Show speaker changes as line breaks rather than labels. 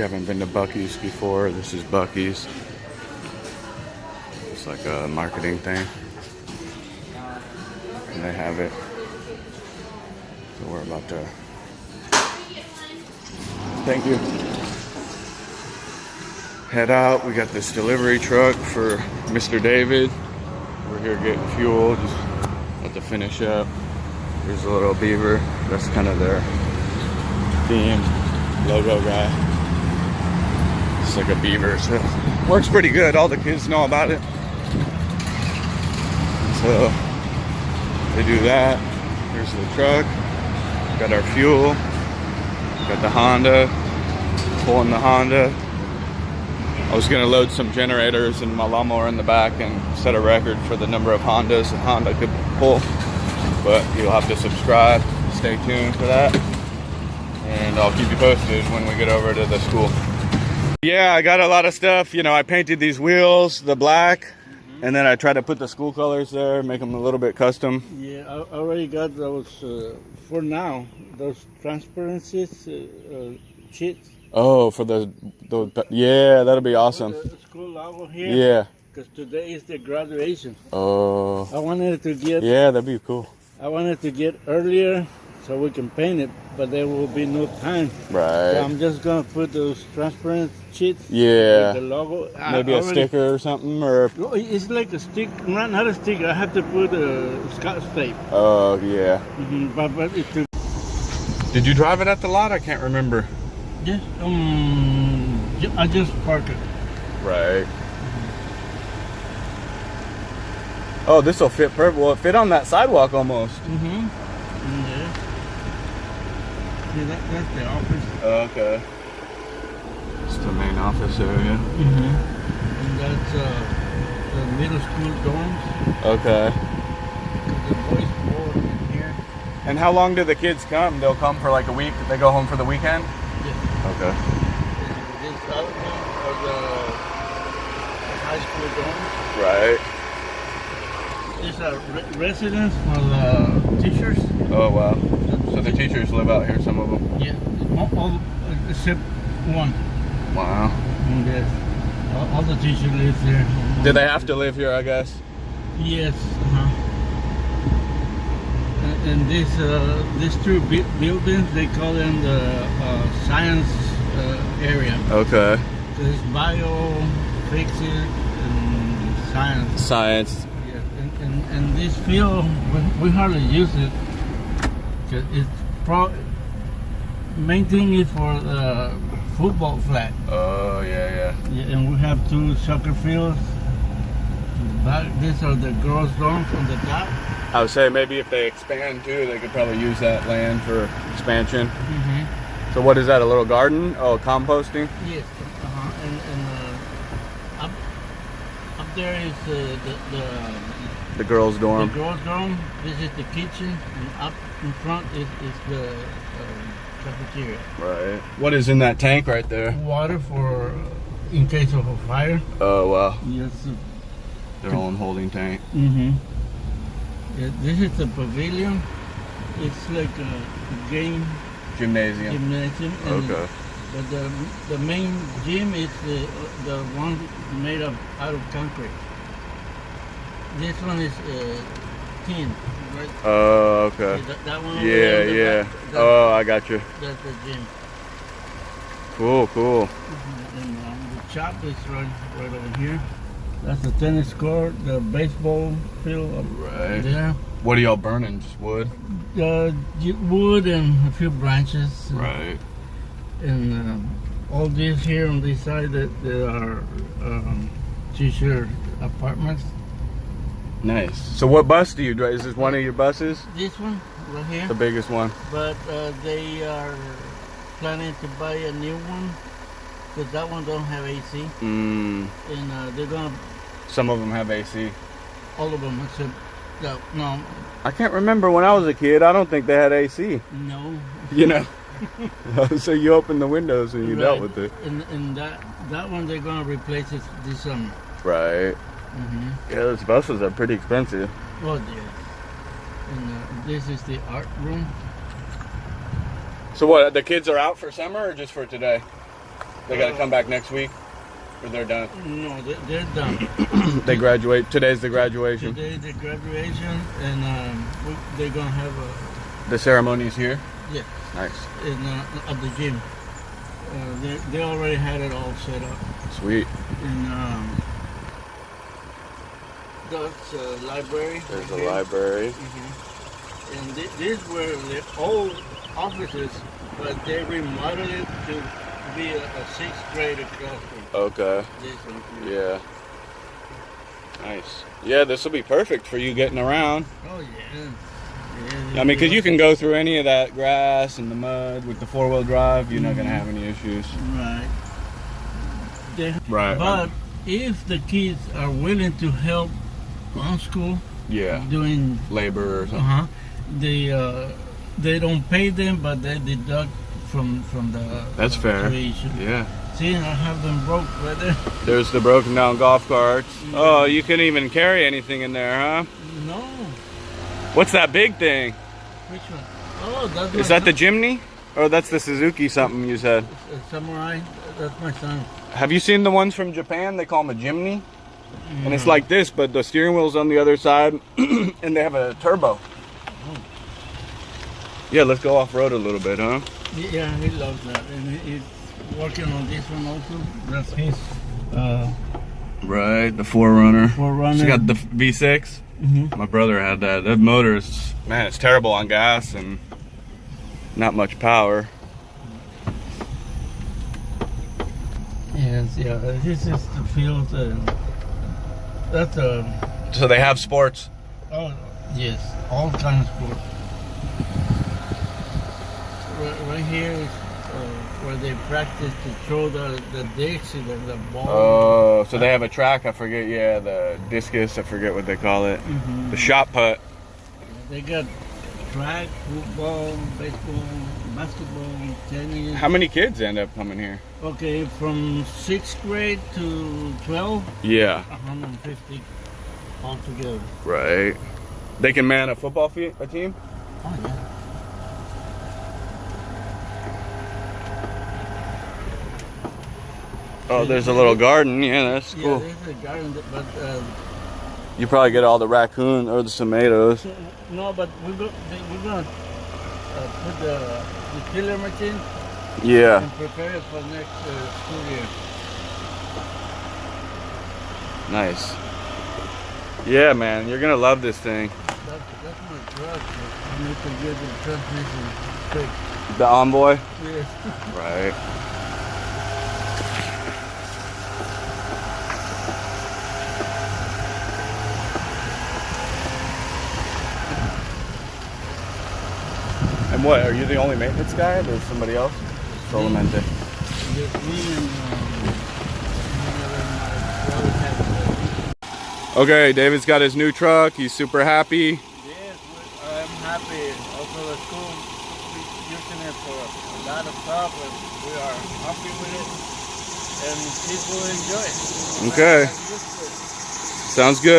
you haven't been to Buc-ee's before, this is Buc-ee's. It's like a marketing thing. And they have it. So we're about to... Thank you. Head out. We got this delivery truck for Mr. David. We're here getting fuel. Just about to finish up. There's a little beaver. That's kind of their theme logo guy. It's like a beaver, so works pretty good. All the kids know about it. So they do that. Here's the truck. Got our fuel. Got the Honda. Pulling the Honda. I was gonna load some generators and my lawnmower in the back and set a record for the number of Hondas a Honda could pull. But you'll have to subscribe. Stay tuned for that. And I'll keep you posted when we get over to the school. Yeah, I got a lot of stuff. You know, I painted these wheels, the black, and then I tried to put the school colors there, make them a little bit custom.
Yeah, I already got those, for now, those transparencies, sheets.
Oh, for those, yeah, that'll be awesome.
The school logo here.
Yeah.
Because today is the graduation.
Oh.
I wanted to get...
Yeah, that'd be cool.
I wanted to get earlier so we can paint it, but there will be no time.
Right.
So I'm just going to put those transparent sheets.
Yeah.
With the logo.
Maybe a sticker or something, or...
It's like a stick, not a sticker. I have to put a Scotch tape.
Oh, yeah.
But it's too...
Did you drive it at the lot? I can't remember.
Yes, I just parked it.
Right. Oh, this will fit perfect. Well, it fit on that sidewalk almost.
Yeah. See, that's the office.
Oh, okay. It's the main office area.
And that's the middle school dorms.
Okay.
The boys board in here.
And how long do the kids come? They'll come for like a week? They go home for the weekend?
Yes.
Okay.
This other one are the high school dorms.
Right.
These are residents for the teachers.
Oh, wow. So the teachers live out here, some of them?
Yeah, all except one.
Wow.
Yes. All the teachers live here.
Do they have to live here, I guess?
Yes. And these two buildings, they call them the science area.
Okay.
So it's bio, physics, and science.
Science.
And this field, we hardly use it. It's main thing is for the football flag.
Oh, yeah.
And we have 2 soccer fields. These are the girls' dorms on the top.
I would say maybe if they expand too, they could probably use that land for expansion. So what is that, a little garden? Oh, composting?
Yes. And up there is
the girls' dorm.
The girls' dorm. This is the kitchen, and up in front is the cafeteria.
Right. What is in that tank right there?
Water for in case of a fire.
Oh, wow.
Yes.
Their own holding tank.
Yeah, this is the pavilion. It's like a game.
Gymnasium. Okay.
But the main gym is the one made out of concrete. This one is tin, right?
Oh, okay.
That one.
Yeah. Oh, I got you.
That's the gym.
Cool.
And the shop is right over here. That's the tennis court, the baseball field up there.
What are y'all burning? Just wood?
Wood and a few branches.
Right.
And all these here on this side, there are teacher apartments.
Nice. So what bus do you drive? Is this one of your buses?
This one, right here.
The biggest one.
But they are planning to buy a new one, because that one don't have AC. And they're gonna...
Some of them have AC.
All of them except... No.
I can't remember when I was a kid. I don't think they had AC.
No.
You know? So you opened the windows and you dealt with it.
And that one they're gonna replace it this summer.
Right. Yeah, those buses are pretty expensive.
Oh, yes. And this is the art room.
So what, the kids are out for summer or just for today? They got to come back next week, or they're done?
No, they're done.
They graduate. Today's the graduation.
Today's the graduation, and they're going to have
The ceremony's here?
yeah,
Nice.
at the gym. They already had it all set up.
Sweet.
And that's a library.
There's
right
a
here.
library.
And these were the old offices, but they remodeled it to be a 6th grade classroom.
Okay.
This one
Yeah.
here.
Nice. Yeah, this will be perfect for you getting around.
Oh yeah.
I mean, because you can go through any of that grass and the mud with the 4-wheel drive. You're not going to have any issues.
Right.
Right.
But if the kids are willing to help on school,
Yeah.
doing
Labor or something.
they don't pay them, but they deduct from the
That's fair.
tuition.
Yeah.
See, I have them broke right there.
There's the broken down golf carts. Oh, you couldn't even carry anything in there, huh?
No.
What's that big thing?
Which one? Oh, that's
Is that the Jimny? Or that's the Suzuki something you said?
Samurai? That's my son.
Have you seen the ones from Japan? They call them a Jimny. And it's like this, but the steering wheel's on the other side, and they have a turbo.
Oh.
Yeah, let's go off-road a little bit, huh?
Yeah, he loves that. And he's working on this one also. That's his
Right, the 4Runner.
4Runner.
She got the V6. My brother had that. That motor is, man, it's terrible on gas and not much power.
Yes, yeah, this is the field. That's a.
So they have sports.
Oh, yes, all kinds of sports. Right here is where they practice to throw the disc, the ball.
Oh, so they have a track, I forget, yeah, the discus, I forget what they call it. The shot put.
They got track, football, baseball, basketball, tennis.
How many kids end up coming here?
Okay, from 6th grade to 12,
Yeah.
150 altogether.
Right. They can man a football team?
Oh, yeah.
Oh, there's a little garden. Yeah, that's
Yeah,
cool.
there's a garden, but
You probably get all the raccoon or the tomatoes.
no, but we're gonna put the tiller machine
Yeah.
and prepare it for next school year.
Nice. Yeah, man, you're gonna love this thing.
That's my truck. I need to get the transmission fixed.
The Envoy.
Yes.
Right. And what, are you the only maintenance guy or there's somebody else? Solamente.
Just me and
Okay, David's got his new truck. He's super happy.
yes, I'm happy. Also, the school is using it for a lot of stuff, and we are happy with it, and people enjoy it.
Okay. Sounds good.